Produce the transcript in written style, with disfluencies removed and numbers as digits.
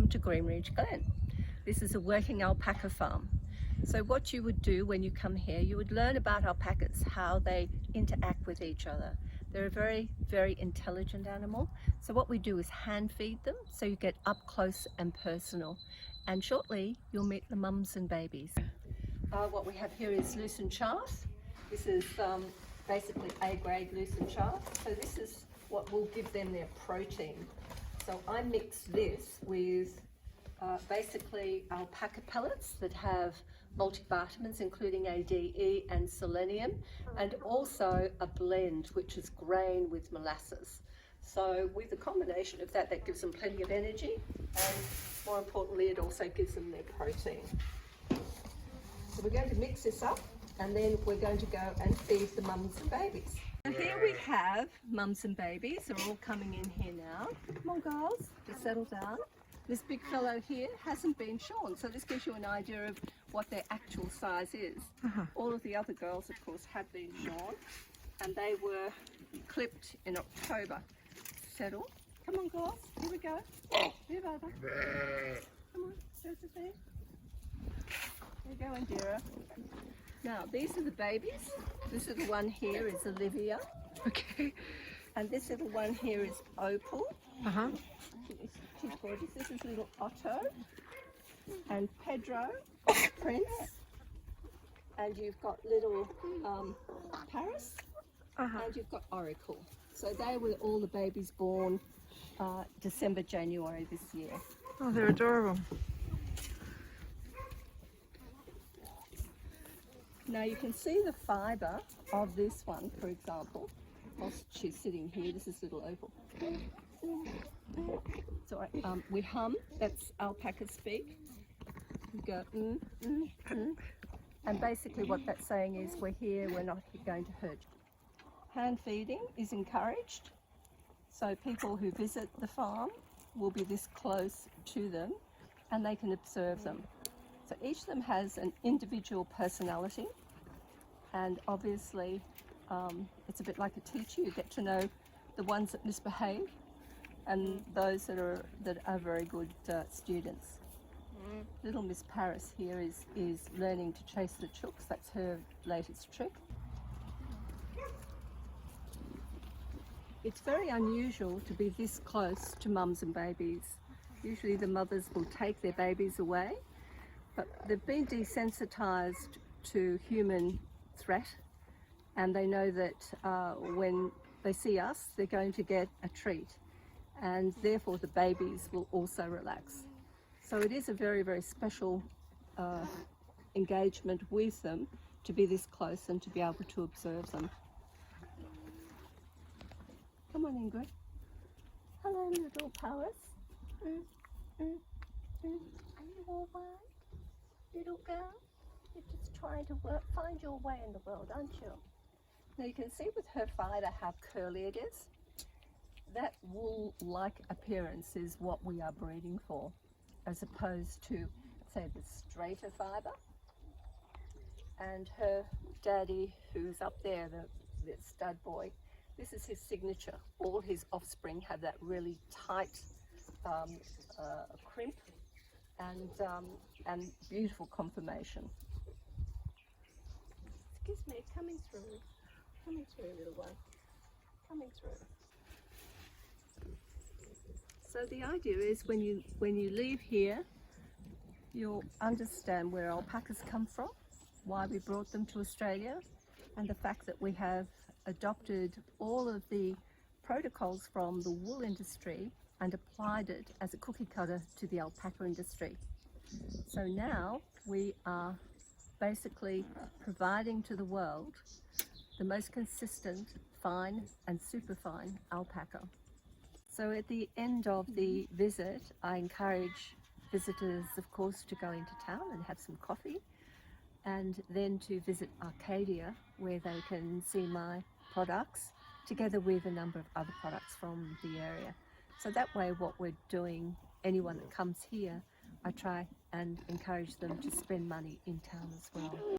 welcome to Greenridge Glen. This is a working alpaca farm. So what you would do when you come here, you would learn about alpacas, how they interact with each other. They're a very, very intelligent animal. So what we do is hand feed them, so you get up close and personal. And shortly, you'll meet the mums and babies. What we have here is lucerne chaff. This is basically A-grade lucerne chaff. So this is what will give them their protein. So I mix this with basically alpaca pellets that have multivitamins including A, D, E and selenium, and also a blend which is grain with molasses. So with the combination of that, that gives them plenty of energy, and more importantly it also gives them their protein. So we're going to mix this up and then we're going to go and feed the mums and babies. So here we have mums and babies. They're all coming in here now. Come on girls, just settle down. This big fellow here hasn't been shorn, so this gives you an idea of what their actual size is. All of the other girls, of course, have been shorn, and they were clipped in October. Settle. Come on girls, here we go. Move over. Come on, Josephine. There you go, Indira. Now, these are the babies. This little one here is Olivia. Okay. And this little one here is Opal. She's gorgeous. This is little Otto. And Pedro, Prince. And you've got little Paris. And you've got Oracle. So they were all the babies born December, January this year. Oh, they're adorable. Now you can see the fibre of this one, for example. Whilst she's sitting here, this is little Opal. So we hum, that's alpaca speak. We go and basically what that's saying is we're here, we're not going to hurt you. Hand feeding is encouraged, so people who visit the farm will be this close to them and they can observe them. So each of them has an individual personality, and obviously it's a bit like a teacher. You get to know the ones that misbehave and those that are very good students. Little Miss Paris here is learning to chase the chooks. That's her latest trick. It's very unusual to be this close to mums and babies. Usually the mothers will take their babies away, but they've been desensitized to human threat, and they know that when they see us, they're going to get a treat, and therefore the babies will also relax. So it is a very, very special engagement with them to be this close and to be able to observe them. Come on, Ingrid. Hello, little Paris. Are you all right, little girl? You're just trying to find your way in the world, aren't you? Now you can see with her fibre how curly it is. That wool-like appearance is what we are breeding for, as opposed to, say, the straighter fibre. And her daddy, who's up there, the stud boy, this is his signature. All his offspring have that really tight crimp and beautiful conformation. Excuse me, coming through, little one, coming through. So the idea is when you leave here, you'll understand where alpacas come from, why we brought them to Australia, and the fact that we have adopted all of the protocols from the wool industry and applied it as a cookie cutter to the alpaca industry. So now we are basically providing to the world the most consistent, fine and superfine alpaca. So at the end of the visit, I encourage visitors, of course, to go into town and have some coffee, and then to visit Arcadia, where they can see my products together with a number of other products from the area. So that way what we're doing, anyone that comes here, I try and encourage them to spend money in town as well.